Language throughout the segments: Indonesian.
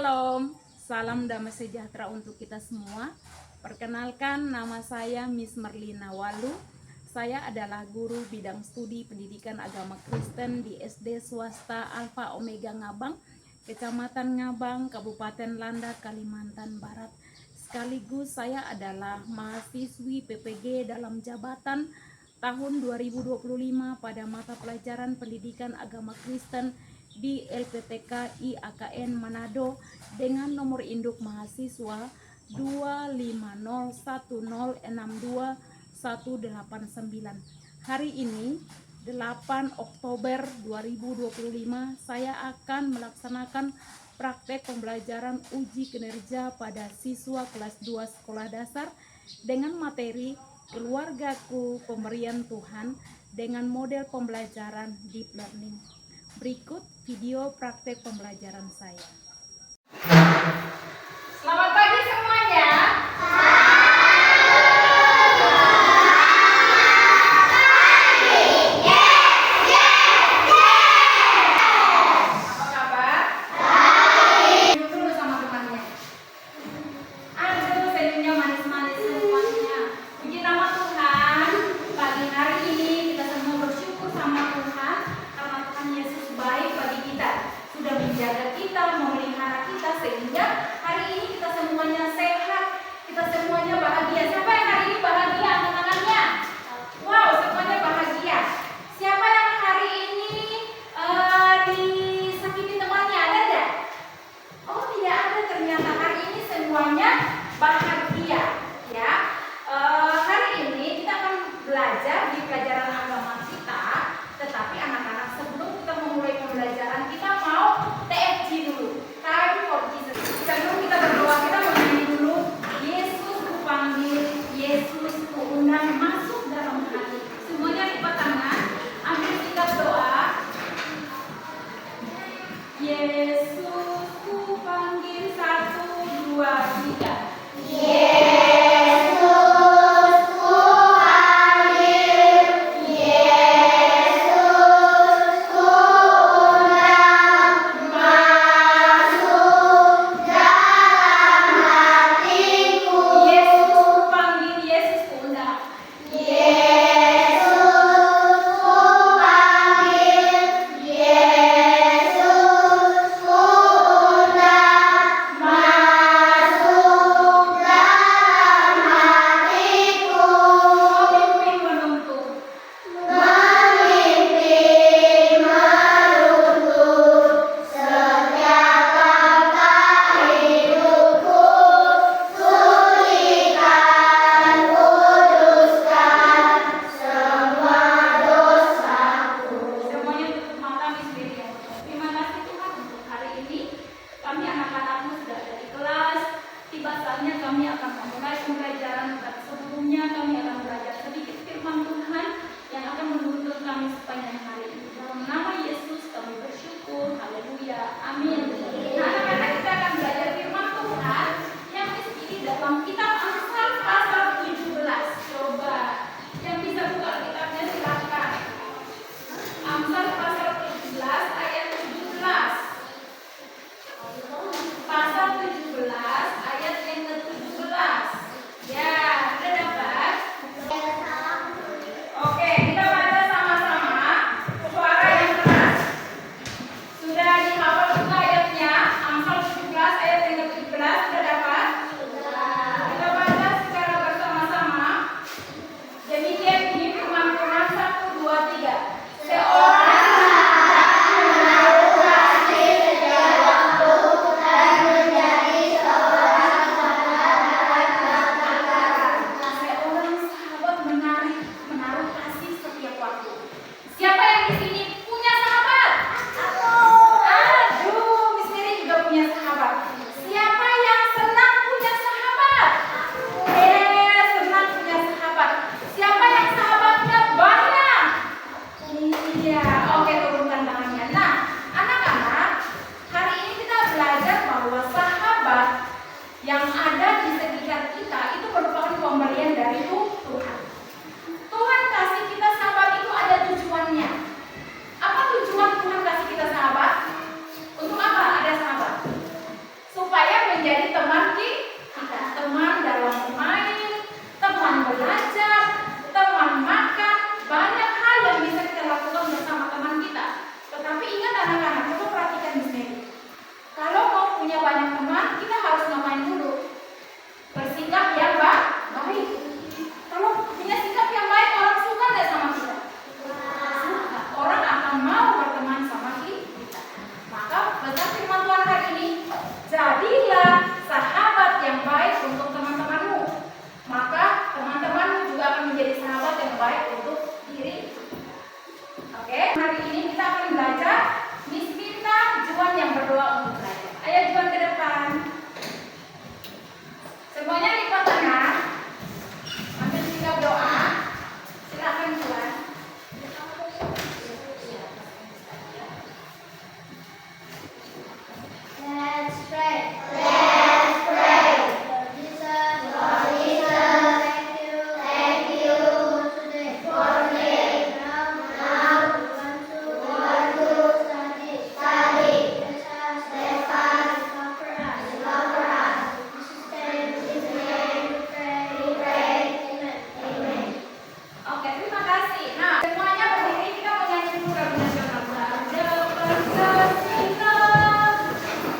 Shalom, salam damai sejahtera untuk kita semua. Perkenalkan, nama saya Miss Merlina Walu. Saya adalah guru bidang studi pendidikan agama Kristen di SD swasta Alfa Omega Ngabang, Kecamatan Ngabang, Kabupaten Landak, Kalimantan Barat. Sekaligus saya adalah mahasiswi PPG dalam jabatan tahun 2025 pada mata pelajaran pendidikan agama Kristen di LPTK IAKN Manado dengan nomor induk mahasiswa 25010621189. Hari ini 8 Oktober 2025 saya akan melaksanakan praktek pembelajaran uji kinerja pada siswa kelas 2 sekolah dasar dengan materi Keluargaku Pemberian Tuhan dengan model pembelajaran deep learning. Berikut video praktek pembelajaran saya. Selamat pagi semuanya. Apa kabar? Baik. Dulu sama temannya. Aduh, senyumnya manis-manis semuanya. Puji nama Tuhan. Pagi hari ini kita semua bersyukur sama Tuhan karena Tuhan Yesus baik bagi kita. Sudah menjaga kita, memelihara kita sehingga hari ini kita semuanya sehat, kita semuanya bahagia. Siapa yang hari ini bahagia? Angkat-angkatnya. Wow, semuanya bahagia. Siapa yang hari ini disakiti temannya? Ada enggak? Oh, tidak ada. Ternyata hari ini semuanya bahagia. Ya. Hari ini kita akan belajar di pelajaran agama kita. Tetapi anak-anak, sebelum kita memulai pembelajaran, kita mau TFG dulu. Time for Jesus. Sebelum kita berdoa, kita menyanyi dulu. Yesus ku panggil, Yesus ku undang, masuk dalam hati. Semuanya lipat tangan, ambil sikap doa. Yesus ku panggil, 1, 2, 3. banyak teman, kita harus ngapain dulu? Bersikap yang baik. Kalau punya sikap yang baik, orang suka nggak sama kita? Suka. Orang akan mau berteman sama kita. Maka baca firman Tuhan hari ini, jadilah sahabat yang baik untuk teman-temanmu. Maka teman-temanmu juga akan menjadi sahabat yang baik untuk diri. Oke, hari ini kita akan belajar. Miss minta Juan yang berdoa untuk belajar. Ayo Juan ke depan. Semuanya lipat tangan. Ambil sikap doa. Silakan Juan. Let's pray. Let's pray. Lord Jesus, thank you today. For today. Now we want to study. Let us love for us. Jesus' name we pray. Amen. Oke, terima kasih. Nah, semuanya berdiri, kita mau nyanyi dulu lagu nasional.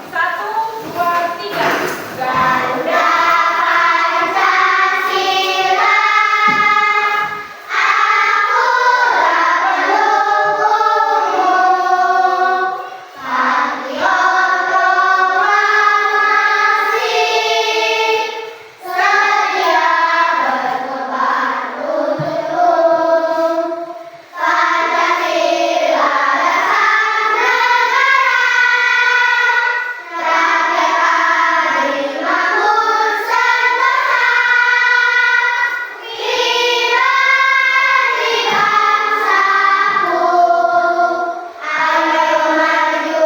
Satu, dua, tiga. Garuda Pancasila, Patriot proklamasi, setia berkorban untuk Pancasila dasar negara, rakyat adil makmur sentosa, kibali bangsaku, ayo maju,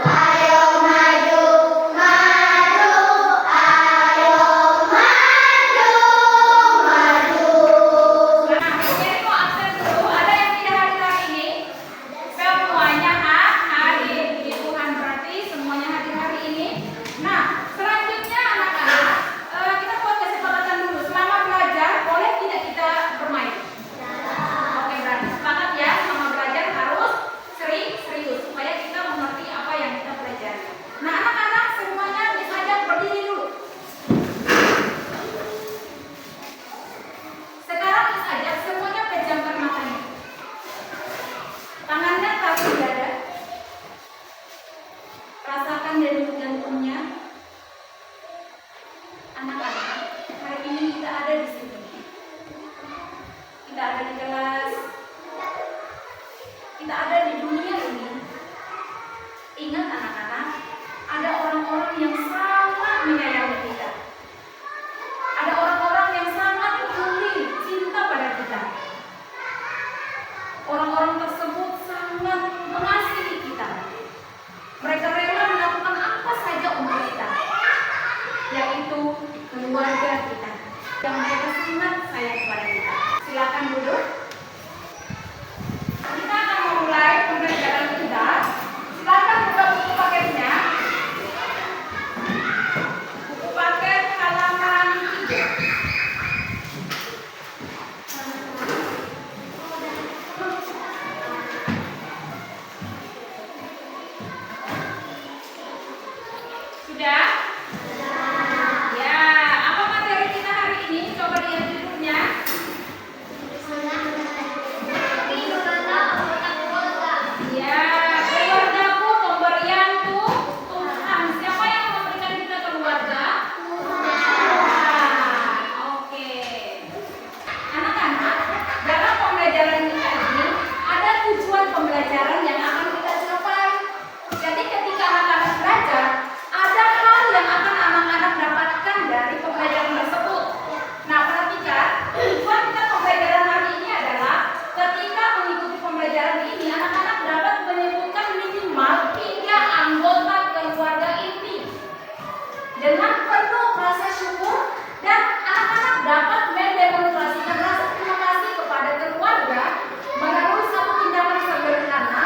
ayo maju, maju. Nah, ini kok absen dulu. Ada yang tidak hadir hari ini? Semuanya hadir. Puji Tuhan, berarti semuanya hadir hari ini. Nah, selanjutnya anak-anak, kita buat kesepakatan dulu. Selama belajar, boleh tidak kita bermain? Oke, berarti sepakat ya. Selama belajar harus serius supaya kita mengerti apa yang kita pelajari. Nah, anak-anak semuanya bisa aja berdiri dulu. Sekarang bisa aja semuanya pejamkan matanya. Tangannya taruh di dada. Rasakan denyut jantungnya. Anak-anak, hari ini kita ada di sini. Kita ada di kelas. Kita ada di dunia ini. Ingat anak-anak, ada orang-orang yang sangat menyayangi kita. Ada orang-orang yang sangat peduli, cinta pada kita. Orang-orang tersebut sangat mengasihi kita. Mereka rela melakukan apa saja untuk kita, yaitu keluarga kita, yang mereka sangat sayang kepada kita. Silakan duduk. Kita akan memulai pembelajaran kita. Silakan buka buku paketnya. Buku paket halaman 3. Sudah? Ya, apa materi kita hari ini? Coba lihat judulnya. Ya, keluargaku pemberianku Tuhan. Siapa yang memberikan kita keluarga? Tuhan. Oke. Anak-anak, dalam pembelajaran kita ini ada tujuan pembelajaran yang akan kita capai. Jadi ketika anak-anak belajar, ada hal yang akan anak-anak dapatkan dari pembelajaran tersebut. Nah, perhatikan, tujuan kita pembelajaran hari ini adalah ketika mengikuti pembelajaran ini, anak-anak dapat menyebutkan minimal 3 anggota keluarga inti dengan penuh rasa syukur, dan anak-anak dapat mendemonstrasikan rasa terima kasih kepada keluarga melalui satu tindakan sederhana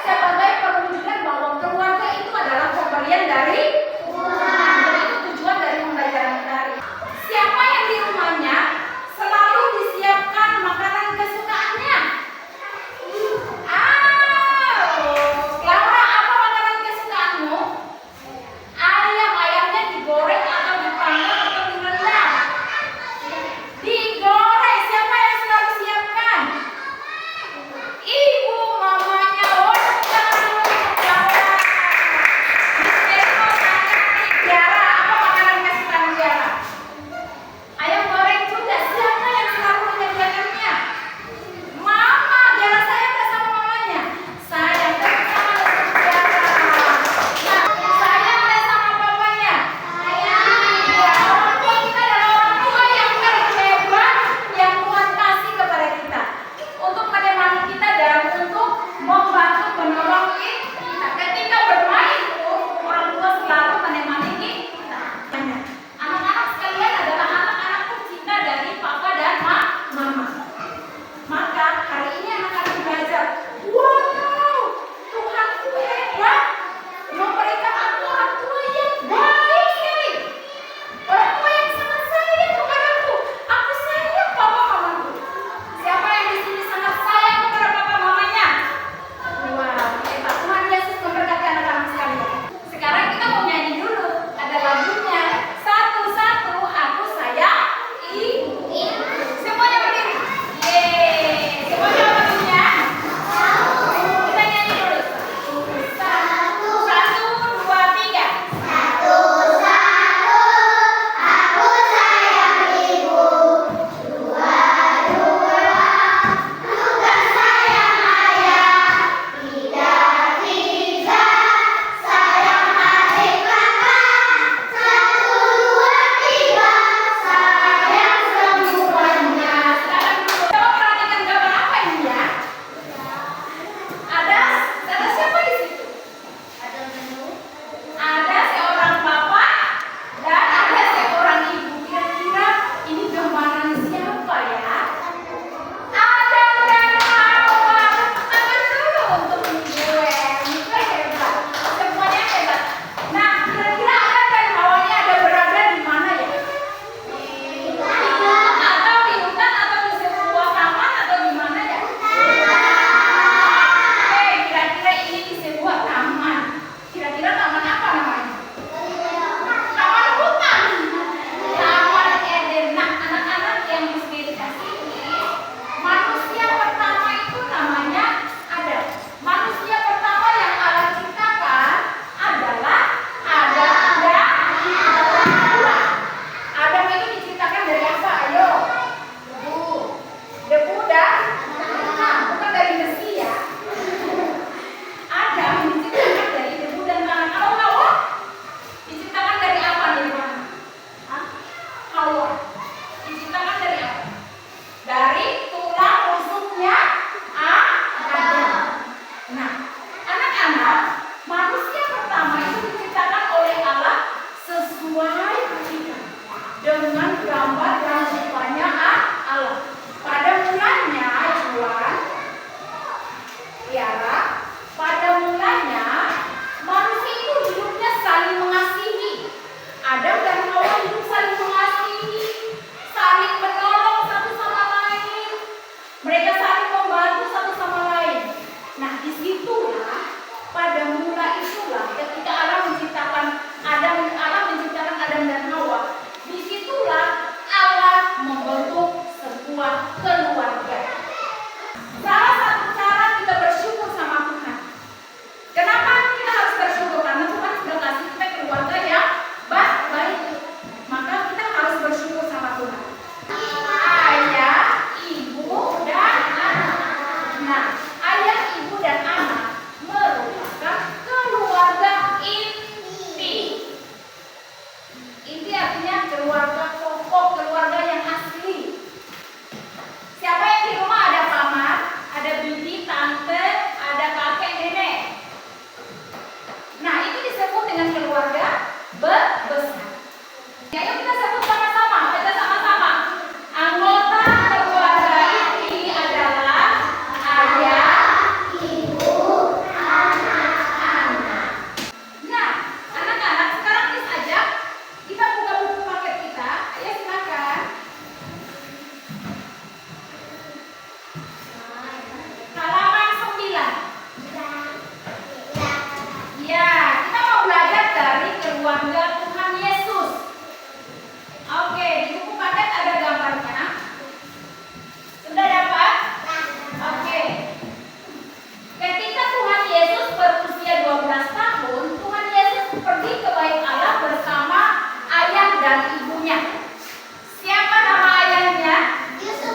sebagai perwujudan bahwa keluarga itu adalah pemberian dari Tuhan. Jadi itu tujuan dari pembelajaran kita hari ini. Siapa yang di rumahnya selalu disiapkan makanan kesukaannya? Laura, apa makanan kesukaanmu? dan ibunya. Siapa nama ayahnya? Yusuf.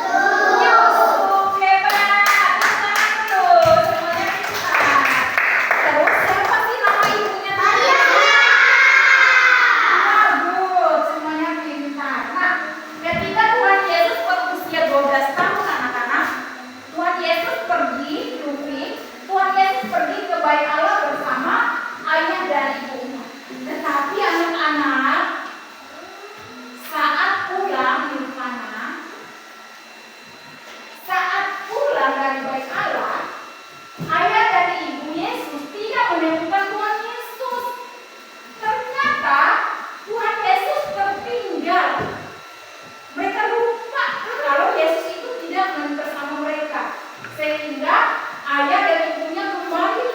Yusuf. Hebat. Tepuk tangan dulu. Semuanya pintar. Terus siapa sih nama ibunya? Maria. Bagus, semuanya pintar. Nah, ketika Tuhan Yesus berusia 12 tahun anak-anak, Tuhan Yesus pergi, Tuhan Yesus pergi ke Bait Allah bersama ayah dan ibunya. Tetapi anak-anak saat pulang dari Bait Allah, ayah dan ibu Yesus tidak menemukan Tuhan Yesus. Ternyata Tuhan Yesus tertinggal. Mereka lupa kalau Yesus itu tidak bersama mereka, sehingga ayah dan ibunya kembali.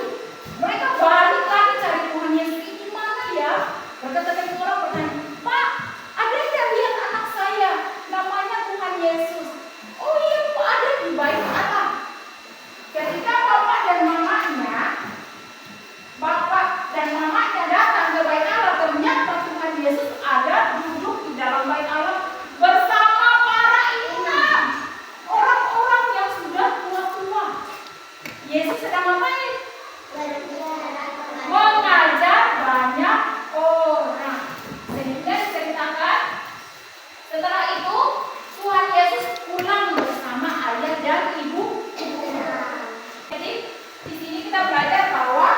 Mereka balik lagi cari Tuhan Yesus itu mana ya? Mereka ketemu orang bertanya, Pak, ada yang lihat anak saya, namanya Tuhan Yesus. Oh iya, Pak, ada di Bait Allah. Ketika bapak dan mamanya datang ke Bait Allah, ternyata Tuhan Yesus ada duduk di dalam Bait Allah bersama para imam, orang-orang yang sudah tua-tua. Yesus sedang ngapain? Mengajar banyak orang. Sehingga diceritakan setelah itu Tuhan Yesus pulang bersama ayah dan ibunya. Jadi di sini kita belajar bahwa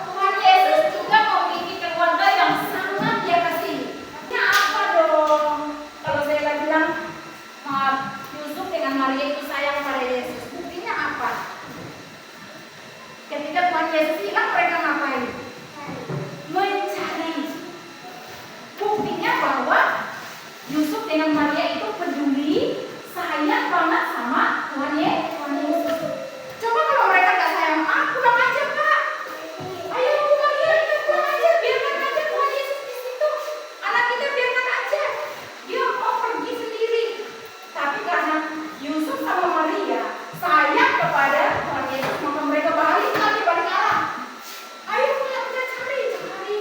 Tuhan Yesus juga memiliki keluarga yang sangat Dia kasihi. Ini apa dong? Kalau saya bilang maaf, Yusuf dengan Maria itu sayang pada Yesus. Buktinya apa? Ketika Tuhan Yesus hilang, mereka ngapain? Mencari. Buktinya bahwa Yusuf dengan Maria itu peduli, sayang banget sama Tuhan Yesus. Coba kalau mereka gak sayang, pulang aja Kak. Ayo Maria, kita pulang aja, biarkan aja Tuhan Yesus di situ. Anak kita biarkan aja, dia mau pergi sendiri. Tapi karena Yusuf sama Maria sayang kepada Tuhan Yesus, maka mereka balik arah. Ayo kita cari,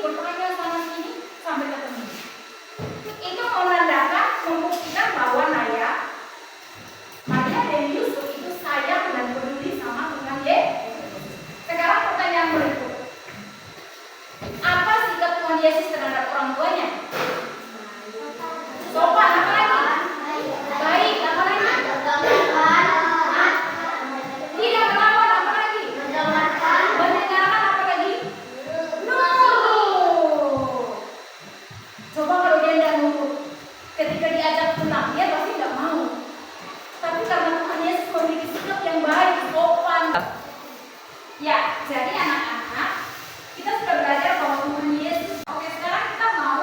bertanya sana sini sampai ketemu. Itu menandakan, membuktikan bahwa Maria dan Yusuf itu sayang dan peduli sama Tuhan Yesus. Sekarang pertanyaan berikut, apa sikap Tuhan Yesus terhadap orang tuanya? Sopan, apa lagi? Baik, apa lagi? Tidak melawan, apa lagi? Mendengarkan, apa lagi? Nurut. Coba kalau dia tidak nurut, ketika diajak pulang, dia pasti nggak mau. Tapi karena Tuhan Yesus memiliki sikap yang baik, sopan. Ya, jadi anak-anak, kita sudah belajar bahwa Tuhan Yesus. Oke, sekarang kita mau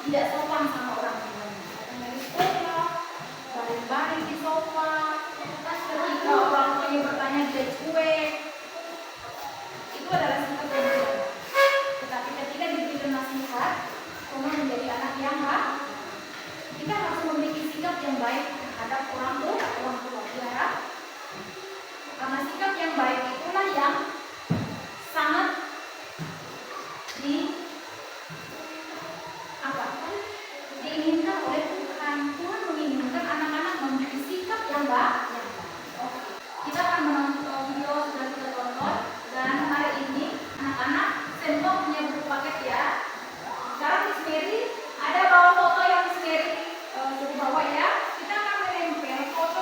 tidak sopan sama orang tuanya. Datang dari sekolah, baring-baring di sofa, ketika orang tuanya bertanya dia cuek. Itu adalah sikap yang baik. Tetapi ketika diberikan nasihat, kamu menjadi anak yang baik, kita harus memiliki sikap yang baik terhadap orang tua. Ya. Karena sikap yang baik itulah yang sangat diinginkan oleh Tuhan. Tuhan menginginkan anak-anak memiliki sikap yang baik. Oke. Kita akan menonton video sudah kita tonton, dan hari ini anak-anak Sendok punya buku paket ya. Sekarang Miss Mary ada bawa foto yang Miss Mary suruh bawa ya. Kita akan menempel foto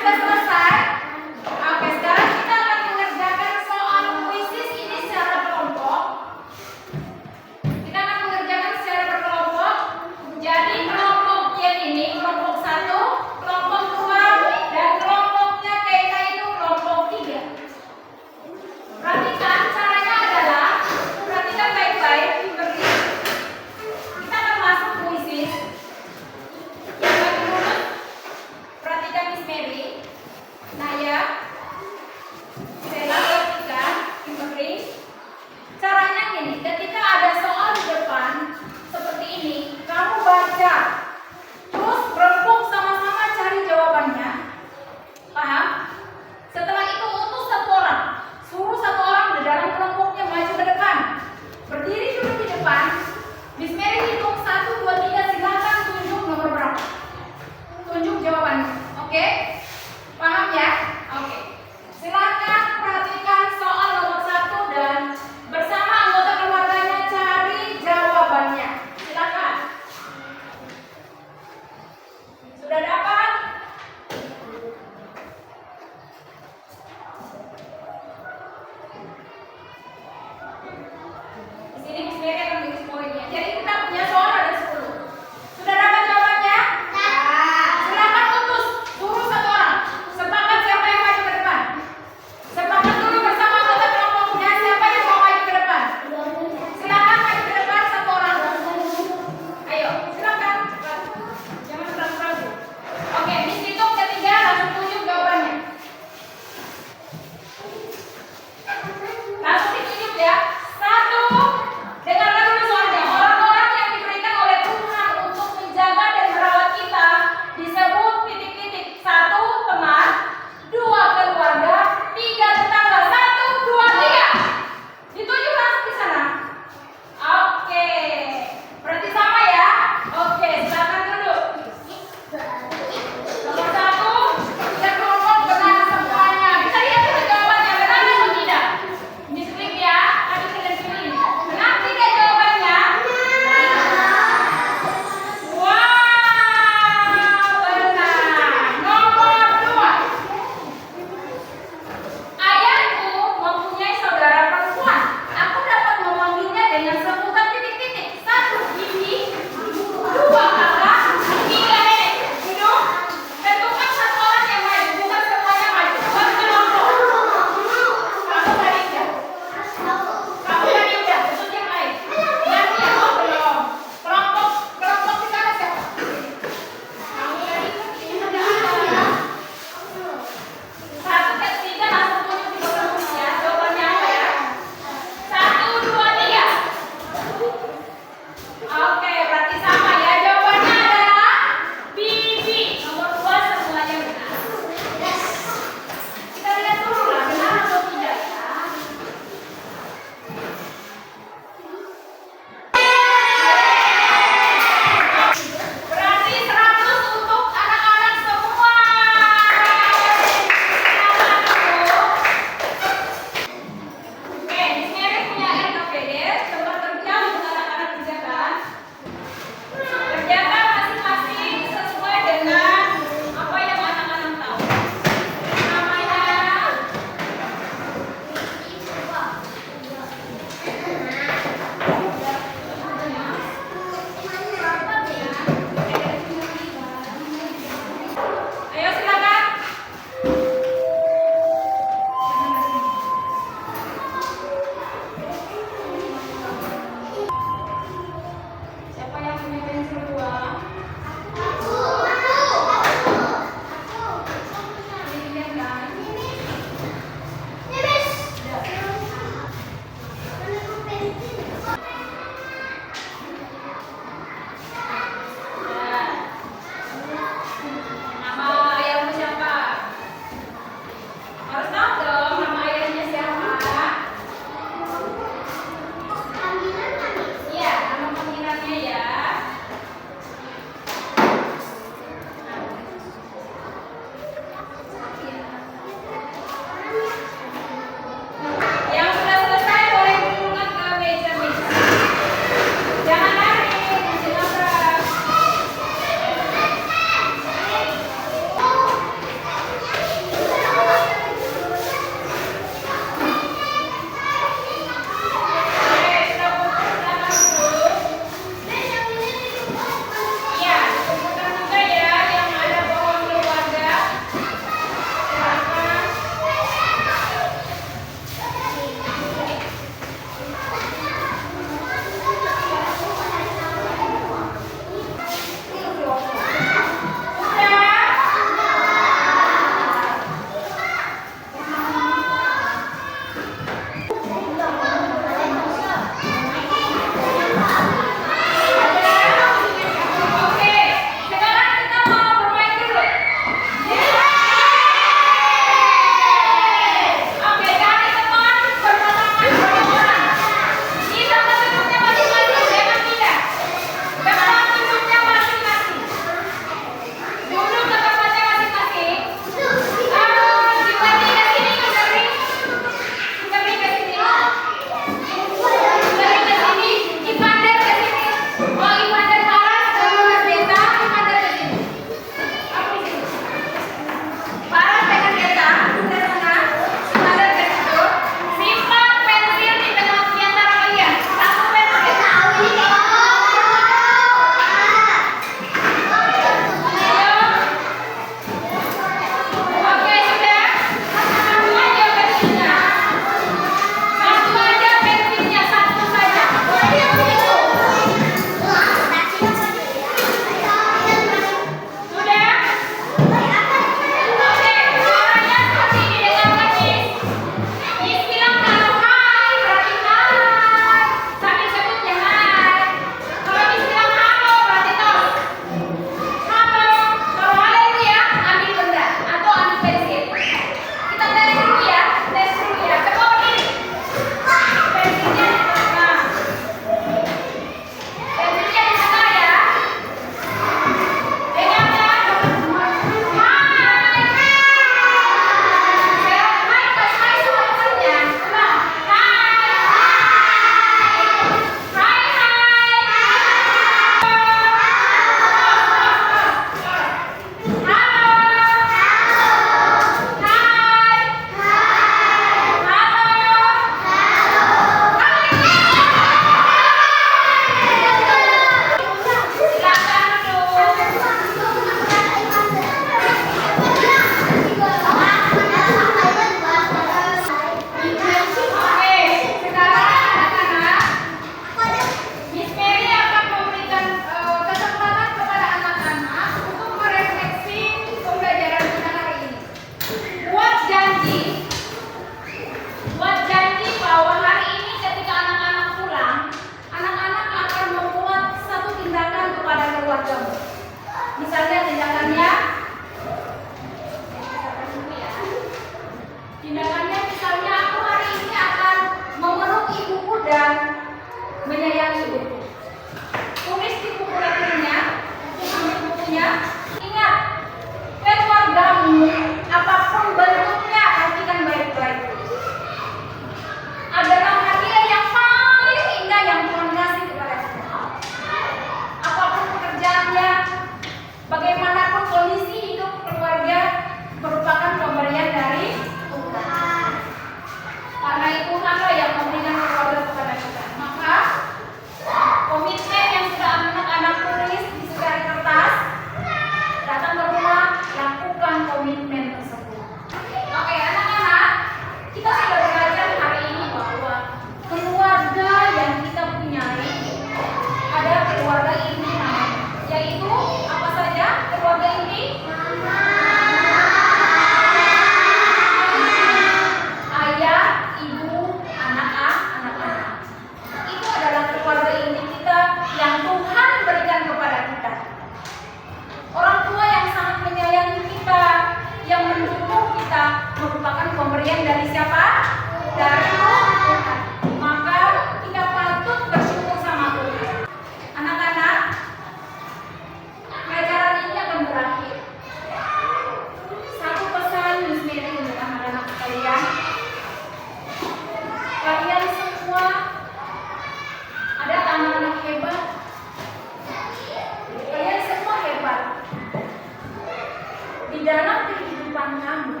di dalam kehidupan kamu,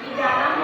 di dalam